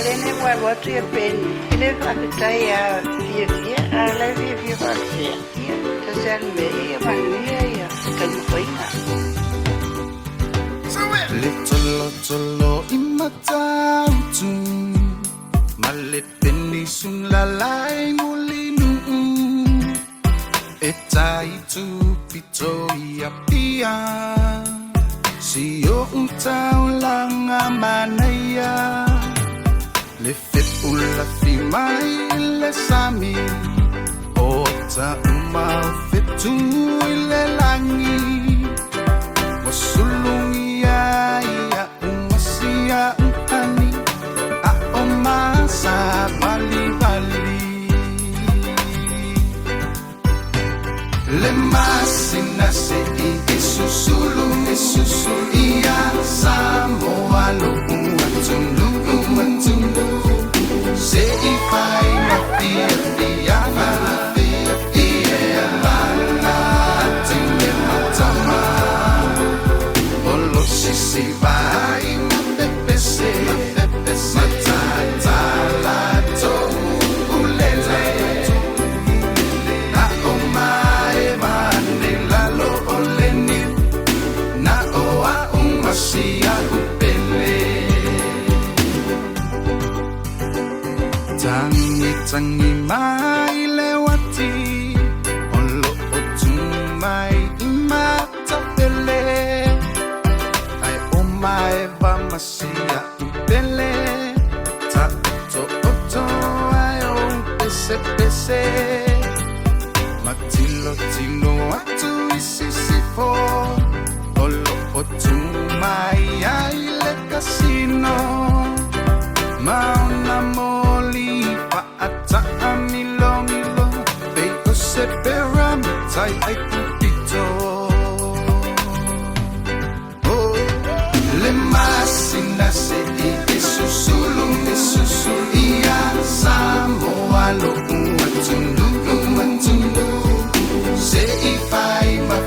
alene wa tu e pen ile fakitai ya fie ala fie fakia ta san me e mania ya kan koina Little imatautu malepeni sun lalai mulinu etai tu pito ia pia sio untau langa manaya le fepula fi mai le sami ota uma fetu le langi wasulungi ya umasia utani a omasa bali le masina se isusulu ia samoa lo umatundu se ifai na fia la tenge matama olo sisi vai mapepese matata la to ulele na omae manela lo oleni na oa umasia upele tangi mai lewati olo otumai imata pele ai omae va masia upele ta oto ai o pese matilo tino atu isisifo olo otumai ai le casino mauna moli pa ata amilo beiko se peramitai ai pupito oh le masina se isusulu ia samoa lo umatundu se ifai ma